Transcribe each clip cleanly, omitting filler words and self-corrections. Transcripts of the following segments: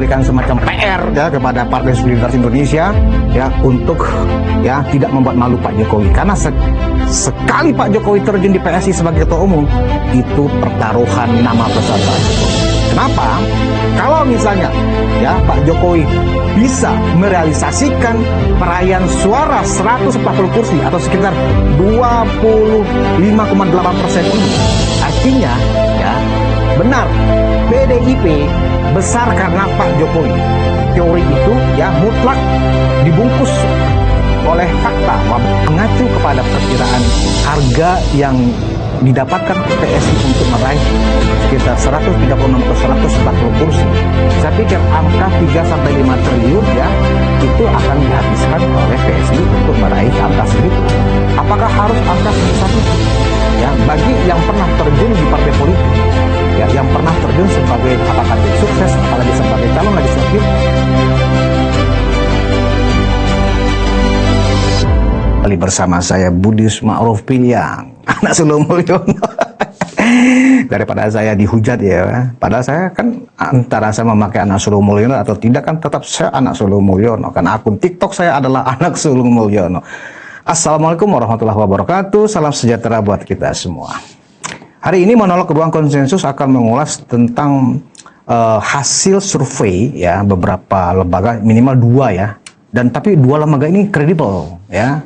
memberikan semacam PR ya kepada Partai Solidaritas Indonesia ya untuk ya tidak membuat malu Pak Jokowi, karena sekali Pak Jokowi terjun di PSI sebagai ketua umum itu pertaruhan nama besar Pak Jokowi. Kenapa? Kalau misalnya ya Pak Jokowi bisa merealisasikan perayaan suara 140 kursi atau sekitar 25,8% ini, artinya ya benar PDIP besar karena Pak Jokowi. Teori itu ya mutlak dibungkus oleh fakta, mengacu kepada perkiraan harga yang didapatkan PSI untuk meraih sekitar 136 atau 140 kursi. Saya pikir angka 3-5 triliun ya itu akan dihabiskan oleh PSI untuk meraih angka segitu. Apakah harus angka sebesar itu? Ya, bagi yang pernah terjun di partai politik, ya, yang pernah terjun sebagai apakah tim sukses, apalagi sebagai calon legislatif, kali bersama saya Budi Ma'ruf Piliang, anak Sulung Mulyono. Daripada saya dihujat ya, padahal saya kan antara saya memakai anak Sulung Mulyono atau tidak kan tetap saya anak Sulung Mulyono, karena akun TikTok saya adalah anak Sulung Mulyono. Assalamualaikum warahmatullahi wabarakatuh, salam sejahtera buat kita semua. Hari ini Monolog Ruang Konsensus akan mengulas tentang hasil survei ya beberapa lembaga, minimal 2 ya, dan tapi 2 lembaga ini kredibel ya,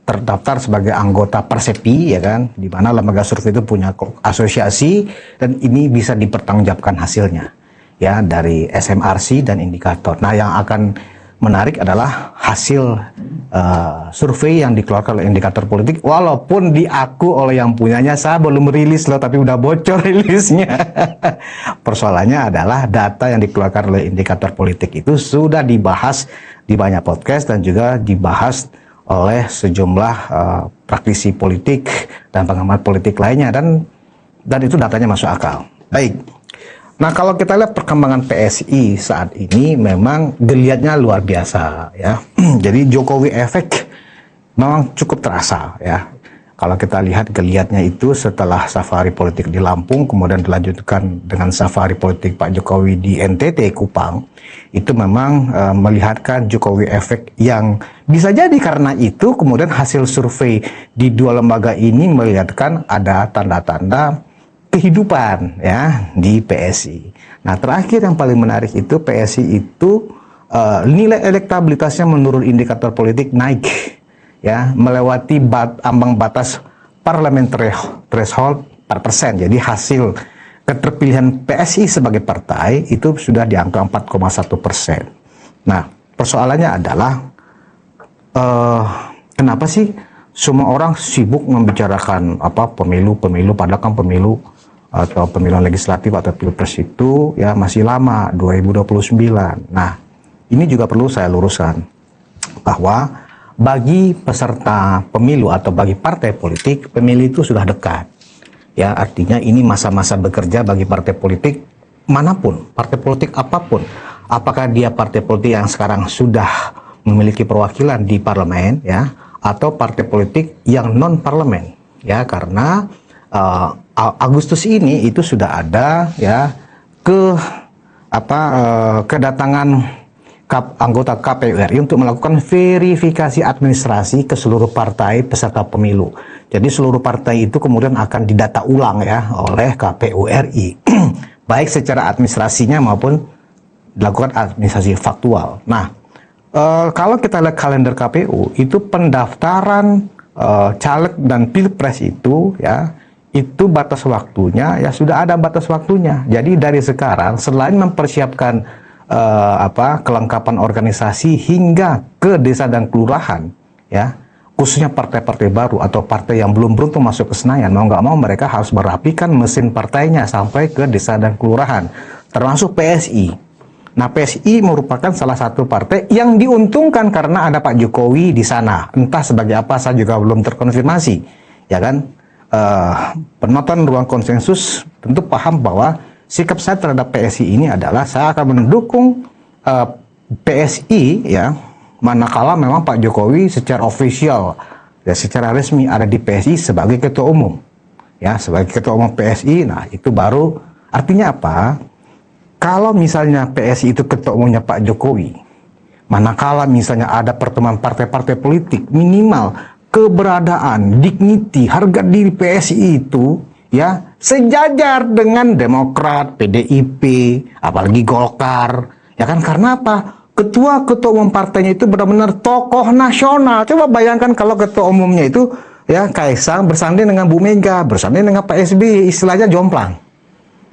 terdaftar sebagai anggota Persepi ya kan, di mana lembaga survei itu punya asosiasi dan ini bisa dipertanggungjawabkan hasilnya ya dari SMRC dan indikator. Nah, yang akan menarik adalah hasil survei yang dikeluarkan oleh indikator politik, walaupun diaku oleh yang punyanya saya belum rilis loh, tapi udah bocor rilisnya. Persoalannya adalah data yang dikeluarkan oleh indikator politik itu sudah dibahas di banyak podcast dan juga dibahas oleh sejumlah praktisi politik dan pengamat politik lainnya, dan itu datanya masuk akal. Baik. Nah, kalau kita lihat perkembangan PSI saat ini memang geliatnya luar biasa ya. Jadi Jokowi efek memang cukup terasa ya. Kalau kita lihat geliatnya itu setelah safari politik di Lampung, kemudian dilanjutkan dengan safari politik Pak Jokowi di NTT Kupang, itu memang melihatkan Jokowi efek yang bisa jadi karena itu kemudian hasil survei di 2 lembaga ini melihatkan ada tanda-tanda kehidupan ya di PSI. Nah, terakhir yang paling menarik itu PSI itu nilai elektabilitasnya menurut indikator politik naik ya, melewati ambang batas parliamentary threshold 4%. Jadi hasil keterpilihan PSI sebagai partai itu sudah di angka 4,1%. Nah, persoalannya adalah kenapa sih semua orang sibuk membicarakan pemilu padahal kan pemilu atau pemilihan legislatif atau pilpres itu ya masih lama, 2029. Nah, ini juga perlu saya luruskan bahwa bagi peserta pemilu atau bagi partai politik, pemilu itu sudah dekat. Ya, artinya ini masa-masa bekerja bagi partai politik manapun, partai politik apapun. Apakah dia partai politik yang sekarang sudah memiliki perwakilan di parlemen ya, atau partai politik yang non parlemen ya, karena Agustus ini itu sudah ada ya kedatangan anggota KPU RI untuk melakukan verifikasi administrasi ke seluruh partai peserta pemilu. Jadi seluruh partai itu kemudian akan didata ulang ya oleh KPU RI, baik secara administrasinya maupun dilakukan administrasi faktual. Nah, kalau kita lihat kalender KPU itu pendaftaran caleg dan pilpres itu ya, itu batas waktunya ya sudah ada batas waktunya. Jadi dari sekarang selain mempersiapkan kelengkapan organisasi hingga ke desa dan kelurahan ya, khususnya partai-partai baru atau partai yang belum beruntung masuk ke Senayan, mau nggak mau mereka harus merapikan mesin partainya sampai ke desa dan kelurahan, termasuk PSI. Nah, PSI merupakan salah satu partai yang diuntungkan karena ada Pak Jokowi di sana. Entah sebagai apa saya juga belum terkonfirmasi ya kan. Penonton Ruang Konsensus tentu paham bahwa sikap saya terhadap PSI ini adalah saya akan mendukung PSI ya, manakala memang Pak Jokowi secara ofisial ya, secara resmi ada di PSI sebagai ketua umum ya, sebagai ketua umum PSI. Nah, itu baru artinya apa? kalau misalnya PSI itu ketua umumnya Pak Jokowi, manakala misalnya ada pertemuan partai-partai politik, minimal keberadaan, dignity, harga diri PSI itu ya sejajar dengan Demokrat, PDIP, apalagi Golkar. Ya kan, karena apa? Ketua-ketua umum partainya itu benar-benar tokoh nasional. Coba bayangkan kalau ketua umumnya itu ya Kaisang bersanding dengan Bu Mega, bersanding dengan Pak SBY, istilahnya jomplang.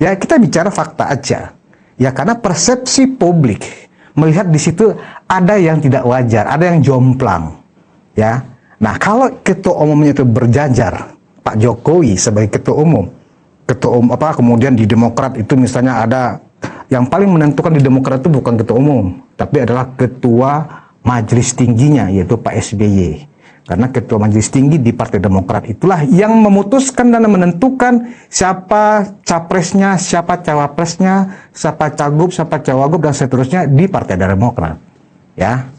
Ya, kita bicara fakta aja. Ya, karena persepsi publik melihat di situ ada yang tidak wajar, ada yang jomplang. Ya. Nah, kalau ketua umumnya itu berjajar, Pak Jokowi sebagai ketua umum kemudian di Demokrat itu misalnya ada yang paling menentukan di Demokrat itu bukan ketua umum, tapi adalah ketua majelis tingginya, yaitu Pak SBY. Karena ketua majelis tinggi di Partai Demokrat itulah yang memutuskan dan menentukan siapa capresnya, siapa cawapresnya, siapa cagup, siapa cawagup, dan seterusnya di Partai Demokrat. Ya,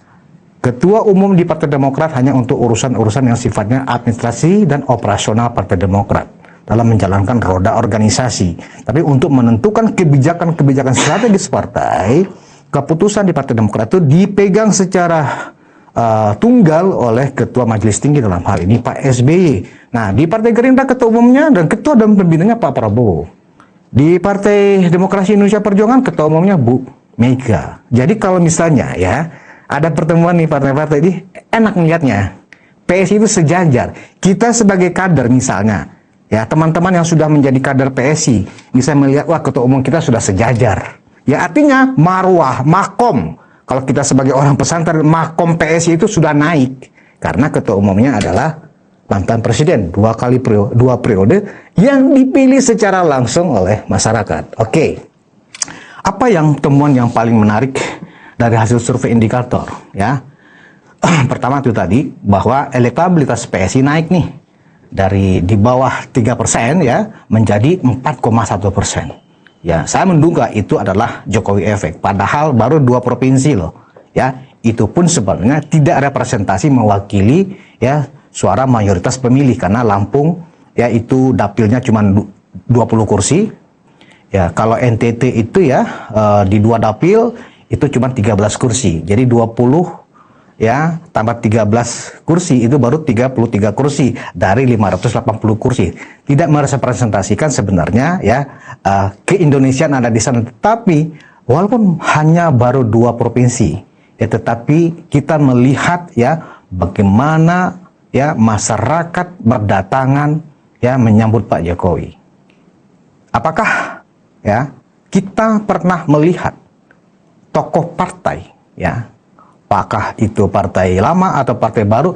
ketua umum di Partai Demokrat hanya untuk urusan-urusan yang sifatnya administrasi dan operasional Partai Demokrat dalam menjalankan roda organisasi. Tapi untuk menentukan kebijakan-kebijakan strategis partai, keputusan di Partai Demokrat itu dipegang secara tunggal oleh ketua majelis tinggi, dalam hal ini Pak SBY. Nah, di Partai Gerindra ketua umumnya dan ketua dan pembinanya Pak Prabowo. Di Partai Demokrasi Indonesia Perjuangan ketua umumnya Bu Mega. Jadi kalau misalnya ya ada pertemuan nih partai-partai ini, enak melihatnya. PSI itu sejajar. Kita sebagai kader misalnya, ya teman-teman yang sudah menjadi kader PSI bisa melihat, wah ketua umum kita sudah sejajar. Ya artinya marwah, makom. Kalau kita sebagai orang pesantren, makom PSI itu sudah naik. Karena ketua umumnya adalah mantan presiden, dua periode yang dipilih secara langsung oleh masyarakat. Oke. Apa yang temuan yang paling menarik dari hasil survei indikator? Ya, pertama itu tadi, bahwa elektabilitas PSI naik nih. Dari di bawah 3% ya, menjadi 4,1%. Ya, saya menduga itu adalah Jokowi efek. Padahal baru 2 provinsi loh. Ya, itu pun sebenarnya tidak representasi mewakili ya suara mayoritas pemilih, karena Lampung ya itu dapilnya cuma 20 kursi. Ya, kalau NTT itu ya di 2 dapil itu cuma 13 kursi. Jadi 20 ya tambah 13 kursi itu baru 33 kursi dari 580 kursi. Tidak merepresentasikan sebenarnya ya keindonesiaan ada di sana. Tetapi walaupun hanya baru 2 provinsi ya, tetapi kita melihat ya bagaimana ya masyarakat berdatangan ya menyambut Pak Jokowi. Apakah ya kita pernah melihat tokoh partai ya, apakah itu partai lama atau partai baru,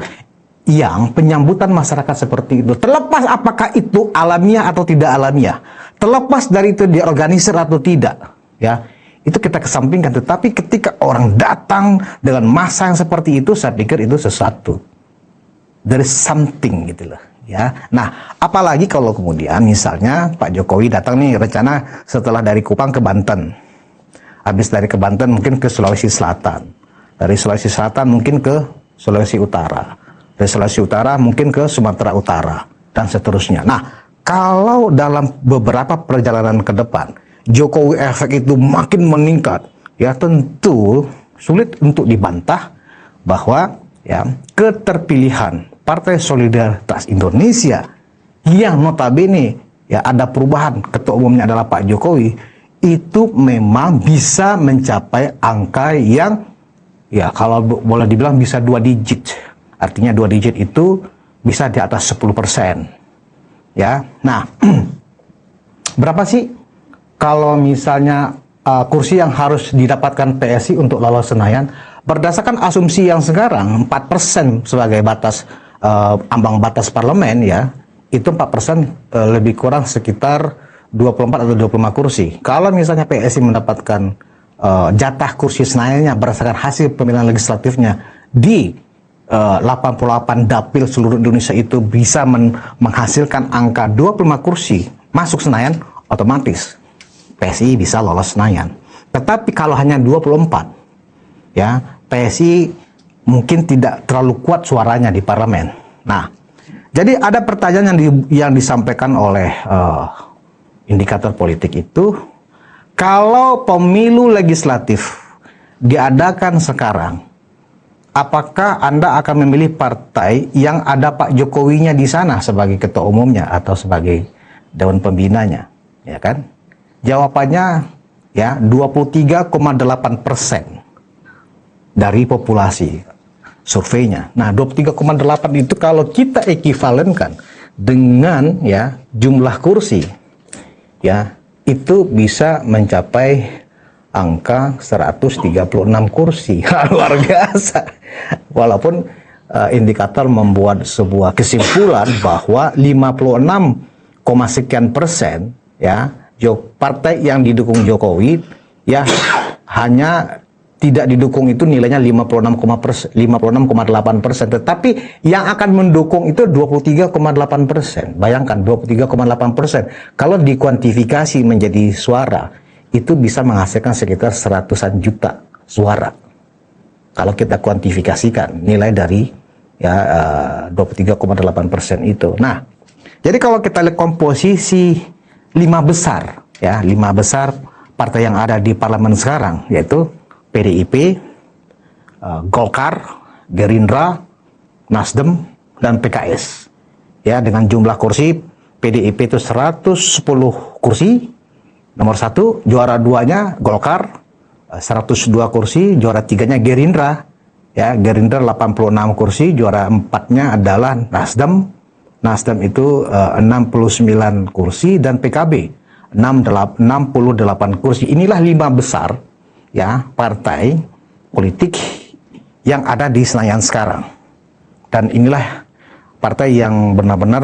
yang penyambutan masyarakat seperti itu, terlepas apakah itu alamiah atau tidak alamiah, terlepas dari itu diorganisir atau tidak, ya itu kita kesampingkan. Tetapi ketika orang datang dengan massa yang seperti itu, saya pikir itu sesuatu, there is something gitu loh, ya. Nah, apalagi kalau kemudian misalnya Pak Jokowi datang nih, rencana setelah dari Kupang ke Banten, habis dari ke Banten mungkin ke Sulawesi Selatan, dari Sulawesi Selatan mungkin ke Sulawesi Utara, dari Sulawesi Utara mungkin ke Sumatera Utara, dan seterusnya. Nah, kalau dalam beberapa perjalanan ke depan, Jokowi efek itu makin meningkat, ya tentu sulit untuk dibantah bahwa ya keterpilihan Partai Solidaritas Indonesia yang notabene ya ada perubahan, ketua umumnya adalah Pak Jokowi, itu memang bisa mencapai angka yang ya kalau boleh dibilang bisa 2 digit. Artinya 2 digit itu bisa di atas 10%. Ya. Nah, berapa sih kalau misalnya kursi yang harus didapatkan PSI untuk lolos Senayan? Berdasarkan asumsi yang sekarang 4% sebagai batas ambang batas parlemen ya, itu 4% lebih kurang sekitar 24 atau 25 kursi. Kalau misalnya PSI mendapatkan jatah kursi Senayannya berdasarkan hasil pemilihan legislatifnya di 88 dapil seluruh Indonesia itu bisa menghasilkan angka 25 kursi masuk Senayan, otomatis PSI bisa lolos Senayan. Tetapi kalau hanya 24 ya, PSI mungkin tidak terlalu kuat suaranya di parlemen. Nah, jadi ada pertanyaan yang disampaikan oleh indikator politik itu, Kalau pemilu legislatif diadakan sekarang, apakah Anda akan memilih partai yang ada Pak Jokowinya di sana sebagai ketua umumnya atau sebagai dewan pembinanya, ya kan? Jawabannya ya 23,8% dari populasi surveinya. Nah, 23,8 itu kalau kita ekivalenkan dengan ya jumlah kursi, ya itu bisa mencapai angka 136 kursi. Luar biasa. Walaupun indikator membuat sebuah kesimpulan bahwa 56, sekian persen ya partai yang didukung Jokowi ya hanya tidak didukung itu nilainya 56,8%, tetapi yang akan mendukung itu 23,8%. Bayangkan 23,8%. Kalau dikuantifikasi menjadi suara, itu bisa menghasilkan sekitar 100-an juta suara. Kalau kita kuantifikasikan nilai dari ya 23,8% itu. Nah, jadi kalau kita lihat komposisi 5 besar ya, 5 besar partai yang ada di parlemen sekarang, yaitu PDIP, Golkar, Gerindra, Nasdem, dan PKS. Ya, dengan jumlah kursi PDIP itu 110 kursi, nomor 1, juara 2-nya Golkar, 102 kursi, juara 3-nya Gerindra. Ya, Gerindra 86 kursi, juara 4-nya adalah Nasdem. Nasdem itu 69 kursi dan PKB 68 kursi. Inilah 5 besar ya partai politik yang ada di Senayan sekarang, dan inilah partai yang benar-benar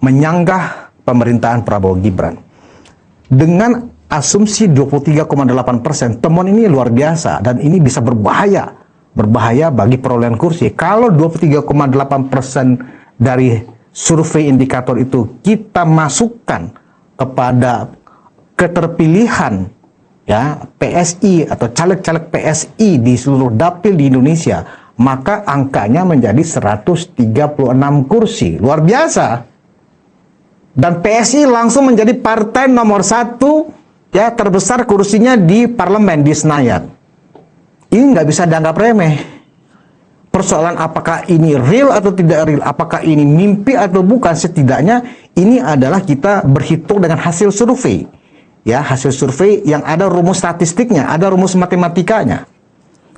menyanggah pemerintahan Prabowo Gibran dengan asumsi 23,8%. Temuan ini luar biasa dan ini bisa berbahaya bagi perolehan kursi. Kalau 23,8% dari survei indikator itu kita masukkan kepada keterpilihan ya PSI atau caleg-caleg PSI di seluruh dapil di Indonesia, maka angkanya menjadi 136 kursi. Luar biasa. Dan PSI langsung menjadi partai nomor 1 ya terbesar kursinya di parlemen di Senayan. Ini nggak bisa dianggap remeh. Persoalan apakah ini real atau tidak real, apakah ini mimpi atau bukan, setidaknya ini adalah kita berhitung dengan hasil survei. Ya, hasil survei yang ada rumus statistiknya, ada rumus matematikanya.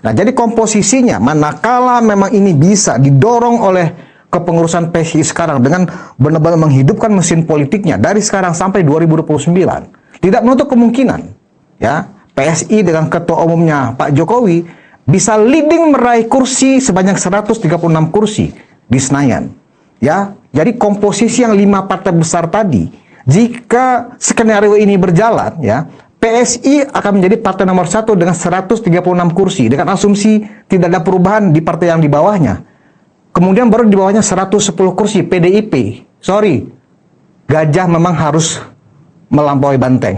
Nah, jadi komposisinya, manakala memang ini bisa didorong oleh kepengurusan PSI sekarang dengan benar-benar menghidupkan mesin politiknya dari sekarang sampai 2029, tidak menutup kemungkinan, ya, PSI dengan ketua umumnya Pak Jokowi bisa leading meraih kursi sebanyak 136 kursi di Senayan. Ya, jadi komposisi yang 5 partai besar tadi, jika skenario ini berjalan, ya, PSI akan menjadi partai nomor 1 dengan 136 kursi, dengan asumsi tidak ada perubahan di partai yang di bawahnya. Kemudian baru di bawahnya 110 kursi PDIP. Sorry, gajah memang harus melampaui banteng.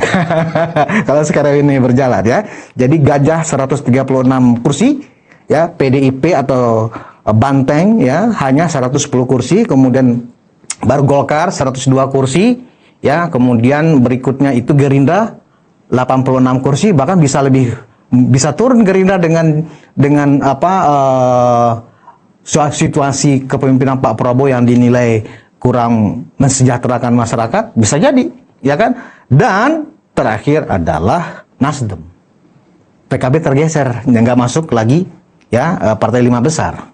Kalau skenario ini berjalan, ya. Jadi gajah 136 kursi, ya, PDIP atau banteng, ya, hanya 110 kursi, kemudian baru Golkar 102 kursi. Ya, kemudian berikutnya itu Gerindra 86 kursi, bahkan bisa turun Gerindra dengan situasi kepemimpinan Pak Prabowo yang dinilai kurang mensejahterakan masyarakat, bisa jadi, ya kan? Dan terakhir adalah Nasdem. PKB tergeser, nggak masuk lagi ya partai 5 besar.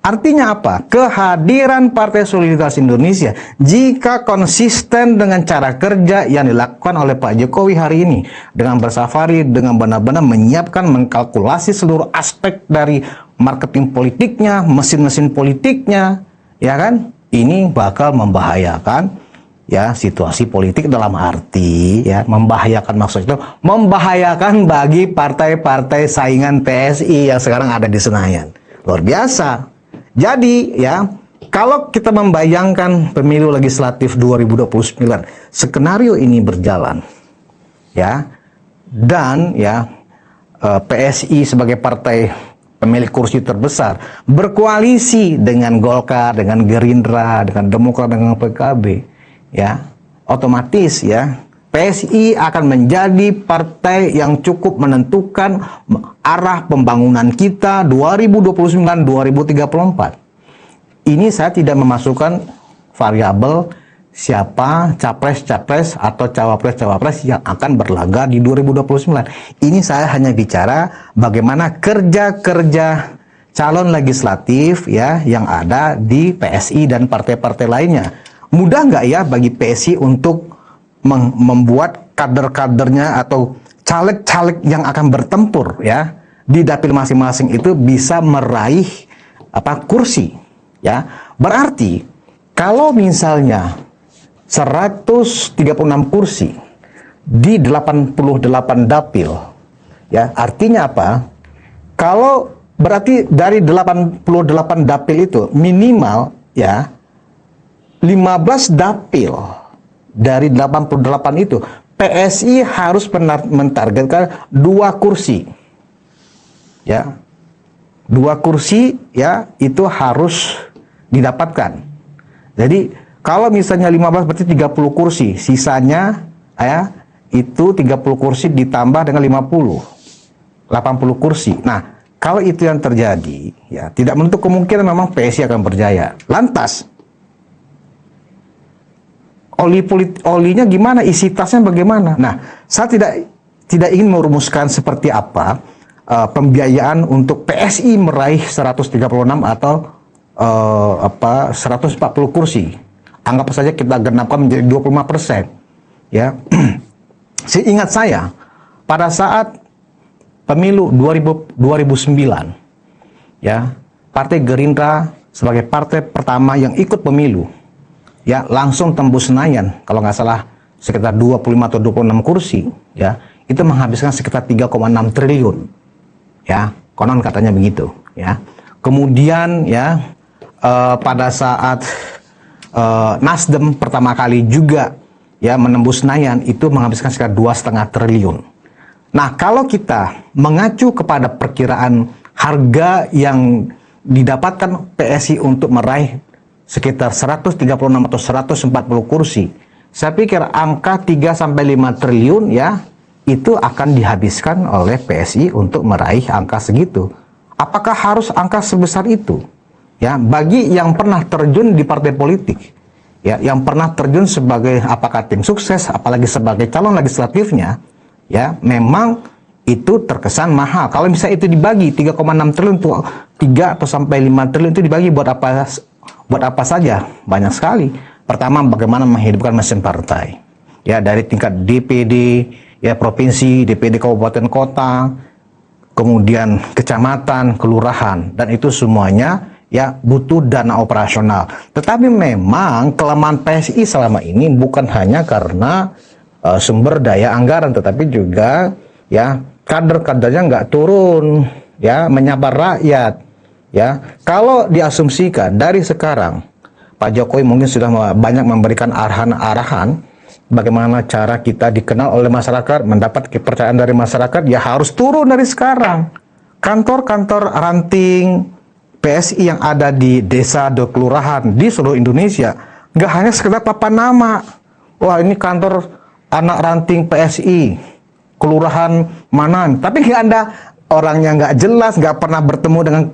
Artinya apa? Kehadiran Partai Solidaritas Indonesia jika konsisten dengan cara kerja yang dilakukan oleh Pak Jokowi hari ini, dengan bersafari, dengan benar-benar menyiapkan, mengkalkulasi seluruh aspek dari marketing politiknya, mesin-mesin politiknya, ya kan? Ini bakal membahayakan ya situasi politik, dalam arti ya membahayakan, maksudnya membahayakan bagi partai-partai saingan PSI yang sekarang ada di Senayan. Luar biasa. Jadi ya, kalau kita membayangkan pemilu legislatif 2029, skenario ini berjalan, ya, dan ya PSI sebagai partai pemilik kursi terbesar berkoalisi dengan Golkar, dengan Gerindra, dengan Demokrat, dengan PKB, ya, otomatis ya PSI akan menjadi partai yang cukup menentukan arah pembangunan kita 2029-2034. Ini saya tidak memasukkan variabel siapa capres-capres atau cawapres-cawapres yang akan berlaga di 2029. Ini saya hanya bicara bagaimana kerja-kerja calon legislatif ya yang ada di PSI dan partai-partai lainnya. Mudah nggak ya bagi PSI untuk membuat kader-kadernya atau caleg-caleg yang akan bertempur ya di dapil masing-masing itu bisa meraih kursi ya. Berarti kalau misalnya 136 kursi di 88 dapil ya, artinya apa? Kalau berarti dari 88 dapil itu minimal ya 15 dapil dari 88 itu PSI harus mentargetkan 2 kursi. Ya. 2 kursi ya itu harus didapatkan. Jadi kalau misalnya 15 berarti 30 kursi, sisanya ya itu 30 kursi ditambah dengan 80 kursi. Nah, kalau itu yang terjadi ya tidak menutup kemungkinan memang PSI akan berjaya. Lantas olinya gimana, isi tasnya bagaimana? Nah, saya tidak ingin merumuskan seperti apa pembiayaan untuk PSI meraih 136 atau 140 kursi. Anggap saja kita genapkan menjadi 25%. Ya. Seingat saya, pada saat pemilu 2009, ya, Partai Gerindra sebagai partai pertama yang ikut pemilu, ya langsung tembus Senayan, kalau nggak salah sekitar 25 atau 26 kursi, ya itu menghabiskan sekitar 3,6 triliun, ya konon katanya begitu, ya. Kemudian ya pada saat Nasdem pertama kali juga ya menembus Senayan itu menghabiskan sekitar 2,5 triliun. Nah kalau kita mengacu kepada perkiraan harga yang didapatkan PSI untuk meraih sekitar 136 atau 140 kursi. Saya pikir angka 3-5 triliun ya itu akan dihabiskan oleh PSI untuk meraih angka segitu. Apakah harus angka sebesar itu? Ya, bagi yang pernah terjun di partai politik, ya, yang pernah terjun sebagai apakah tim sukses, apalagi sebagai calon legislatifnya, ya, memang itu terkesan mahal. Kalau misalnya itu dibagi 3,6 triliun tuh 3 atau sampai 5 triliun itu dibagi buat apa saja? Banyak sekali. Pertama, bagaimana menghidupkan mesin partai. Ya, dari tingkat DPD, ya provinsi, DPD kabupaten kota, kemudian kecamatan, kelurahan, dan itu semuanya ya butuh dana operasional. Tetapi memang kelemahan PSI selama ini bukan hanya karena sumber daya anggaran, tetapi juga ya kader-kadernya nggak turun, ya menyapa rakyat. Ya, kalau diasumsikan dari sekarang Pak Jokowi mungkin sudah banyak memberikan arahan-arahan bagaimana cara kita dikenal oleh masyarakat, mendapat kepercayaan dari masyarakat, ya harus turun dari sekarang. Kantor-kantor ranting PSI yang ada di desa dan kelurahan di seluruh Indonesia nggak hanya sekedar papan nama. Wah, ini kantor anak ranting PSI kelurahan mana, tapi nggak ada orangnya, nggak jelas, nggak pernah bertemu dengan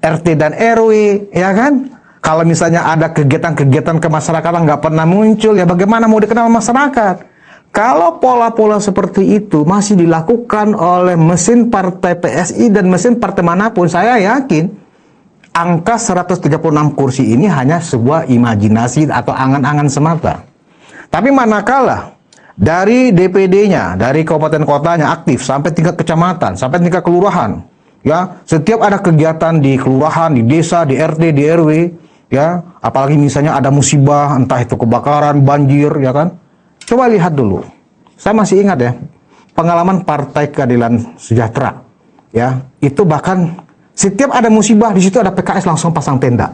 RT dan RW, ya kan? Kalau misalnya ada kegiatan-kegiatan kemasyarakatan nggak pernah muncul, ya bagaimana mau dikenal masyarakat? Kalau pola-pola seperti itu masih dilakukan oleh mesin partai PSI dan mesin partai manapun, saya yakin angka 136 kursi ini hanya sebuah imajinasi atau angan-angan semata. Tapi manakala dari DPD-nya, dari kabupaten kotanya aktif sampai tingkat kecamatan, sampai tingkat kelurahan, ya, setiap ada kegiatan di kelurahan, di desa, di RT, di RW, ya, apalagi misalnya ada musibah, entah itu kebakaran, banjir, ya kan. Coba lihat dulu. Saya masih ingat ya, pengalaman Partai Keadilan Sejahtera, ya, itu bahkan setiap ada musibah di situ ada PKS langsung pasang tenda,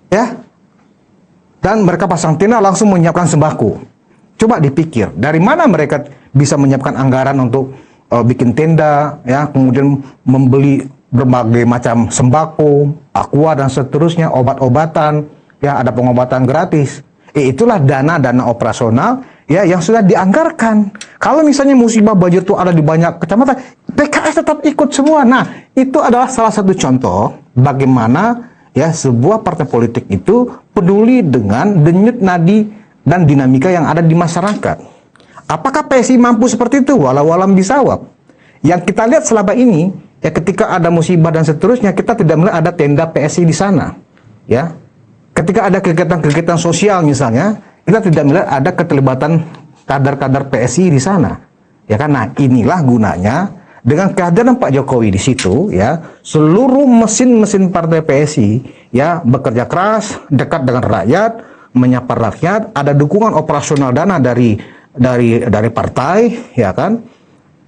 ya, dan mereka pasang tenda langsung menyiapkan sembako. Coba dipikir, dari mana mereka bisa menyiapkan anggaran untuk bikin tenda, ya, kemudian membeli berbagai macam sembako, aqua dan seterusnya, obat-obatan, ya, ada pengobatan gratis. Itulah dana-dana operasional ya yang sudah dianggarkan. Kalau misalnya musibah banjir itu ada di banyak kecamatan, PKS tetap ikut semua. Nah, itu adalah salah satu contoh bagaimana ya sebuah partai politik itu peduli dengan denyut nadi dan dinamika yang ada di masyarakat. Apakah PSI mampu seperti itu? Walau alam bisawab. Yang kita lihat selama ini, ya ketika ada musibah dan seterusnya, kita tidak melihat ada tenda PSI di sana. Ya, ketika ada kegiatan-kegiatan sosial misalnya, kita tidak melihat ada keterlibatan kader-kader PSI di sana. Ya kan? Nah, inilah gunanya dengan kehadiran Pak Jokowi di situ, ya, seluruh mesin-mesin partai PSI ya bekerja keras, dekat dengan rakyat, menyapa rakyat, ada dukungan operasional dana dari partai, ya kan?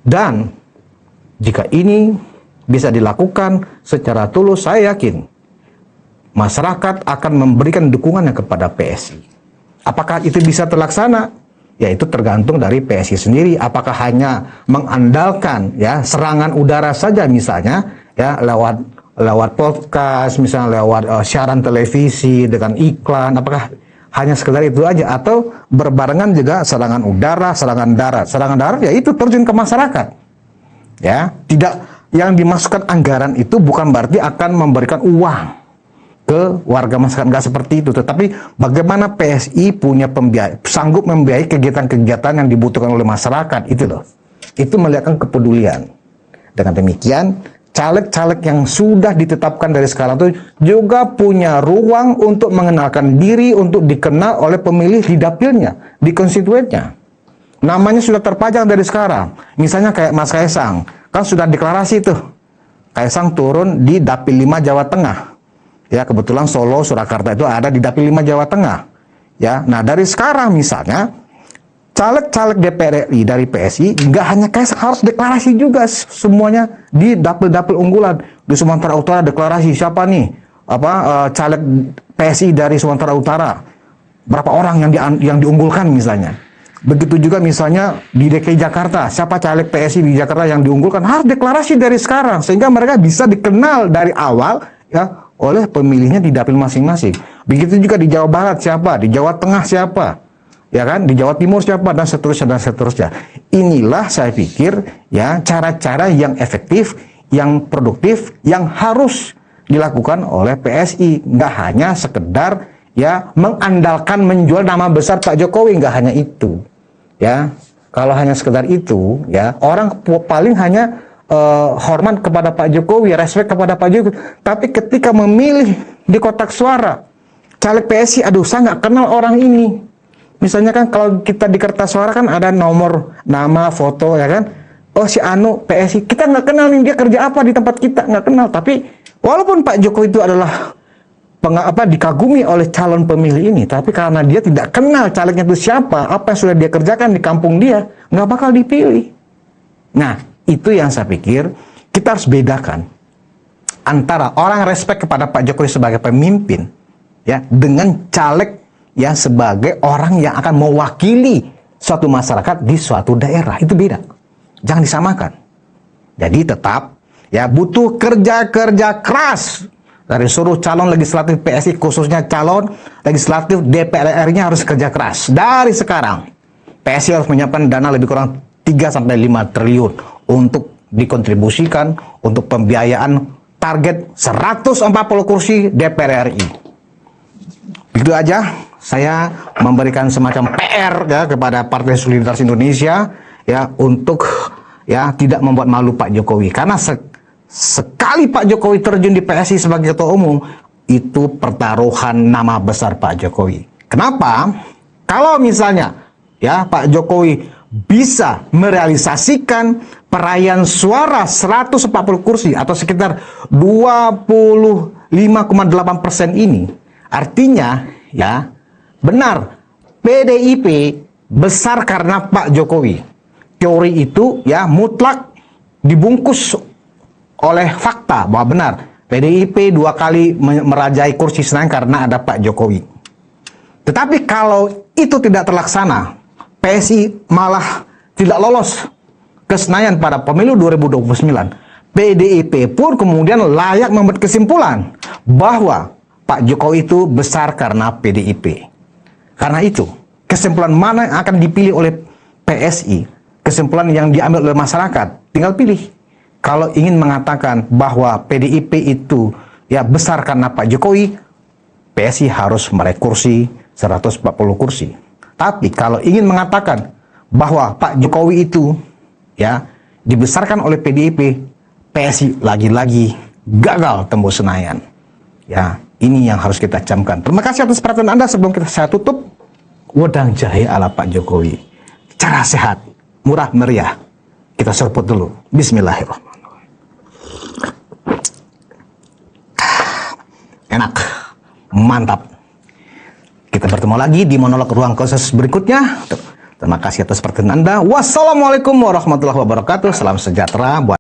Dan jika ini bisa dilakukan secara tulus, saya yakin masyarakat akan memberikan dukungannya kepada PSI. Apakah itu bisa terlaksana? Ya itu tergantung dari PSI sendiri. Apakah hanya mengandalkan ya serangan udara saja misalnya ya lewat podcast, misalnya lewat siaran televisi dengan iklan, apakah hanya sekedar itu aja atau berbarengan juga serangan udara, serangan darat. Serangan darat ya itu terjun ke masyarakat. Ya, tidak yang dimasukkan anggaran itu bukan berarti akan memberikan uang ke warga masyarakat, nggak seperti itu, tetapi bagaimana PSI punya sanggup membiayai kegiatan-kegiatan yang dibutuhkan oleh masyarakat, itu loh. Itu melihatkan kepedulian. Dengan demikian, caleg-caleg yang sudah ditetapkan dari sekarang itu juga punya ruang untuk mengenalkan diri, untuk dikenal oleh pemilih di dapilnya, di konstituennya. Namanya sudah terpajang dari sekarang. Misalnya kayak Mas Kaisang, kan sudah deklarasi tuh. Kaisang turun di Dapil 5 Jawa Tengah. Ya, kebetulan Solo, Surakarta itu ada di Dapil 5 Jawa Tengah. Ya, nah dari sekarang misalnya caleg-caleg DPR RI dari PSI nggak hanya Kaisang harus deklarasi juga semuanya di dapil-dapil unggulan. Di Sumatera Utara deklarasi siapa nih? Caleg PSI dari Sumatera Utara. Berapa orang yang diunggulkan misalnya. Begitu juga misalnya di DKI Jakarta, siapa caleg PSI di Jakarta yang diunggulkan harus deklarasi dari sekarang sehingga mereka bisa dikenal dari awal ya oleh pemilihnya di dapil masing-masing. Begitu juga di Jawa Barat siapa, di Jawa Tengah siapa, ya kan, di Jawa Timur siapa, dan seterusnya dan seterusnya. Inilah saya pikir ya cara-cara yang efektif, yang produktif, yang harus dilakukan oleh PSI. Nggak hanya sekedar ya mengandalkan menjual nama besar Pak Jokowi, nggak hanya itu. Ya, kalau hanya sekedar itu, ya orang paling hanya hormat kepada Pak Jokowi, respect kepada Pak Jokowi. Tapi ketika memilih di kotak suara, caleg PSI, aduh saya nggak kenal orang ini. Misalnya kan kalau kita di kertas suara kan ada nomor, nama, foto, ya kan. Oh si Anu PSI, kita nggak kenal nih dia kerja apa di tempat kita, nggak kenal. Tapi walaupun Pak Jokowi itu adalah dikagumi oleh calon pemilih ini, tapi karena dia tidak kenal calegnya itu siapa, apa yang sudah dia kerjakan di kampung dia, nggak bakal dipilih. Nah, itu yang saya pikir kita harus bedakan antara orang respect kepada Pak Jokowi sebagai pemimpin ya dengan caleg ya sebagai orang yang akan mewakili suatu masyarakat di suatu daerah. Itu beda. Jangan disamakan. Jadi tetap ya butuh kerja-kerja keras dari seluruh calon legislatif PSI, khususnya calon legislatif DPR RI-nya harus kerja keras. Dari sekarang PSI harus menyiapkan dana lebih kurang 3-5 triliun untuk dikontribusikan untuk pembiayaan target 140 kursi DPR RI. Begitu aja saya memberikan semacam PR ya kepada Partai Solidaritas Indonesia ya untuk ya tidak membuat malu Pak Jokowi, karena sekali Pak Jokowi terjun di PSI sebagai ketua umum itu pertaruhan nama besar Pak Jokowi. Kenapa? Kalau misalnya ya Pak Jokowi bisa merealisasikan perayaan suara 140 kursi atau sekitar 25,8% ini, artinya ya benar PDIP besar karena Pak Jokowi. Teori itu ya mutlak dibungkus oleh fakta bahwa benar PDIP 2 kali merajai kursi Senayan karena ada Pak Jokowi. Tetapi kalau itu tidak terlaksana, PSI malah tidak lolos ke Senayan pada pemilu 2029. PDIP pun kemudian layak membuat kesimpulan bahwa Pak Jokowi itu besar karena PDIP. Karena itu, Kesimpulan mana yang akan dipilih oleh PSI? Kesimpulan yang diambil oleh masyarakat, tinggal pilih. Kalau ingin mengatakan bahwa PDIP itu ya besar karena Pak Jokowi, PSI harus meraih kursi 140 kursi. Tapi kalau ingin mengatakan bahwa Pak Jokowi itu ya dibesarkan oleh PDIP, PSI lagi-lagi gagal tembus Senayan. Ya, ini yang harus kita camkan. Terima kasih atas perhatian Anda. Sebelum saya tutup, wedang jahe ala Pak Jokowi. Cara sehat, murah meriah. Kita seruput dulu. Bismillahirrahmanirrahim. Enak, mantap. Kita bertemu lagi di monolog ruang khusus berikutnya. Terima kasih atas perhatian Anda. Wassalamualaikum warahmatullahi wabarakatuh. Salam sejahtera buat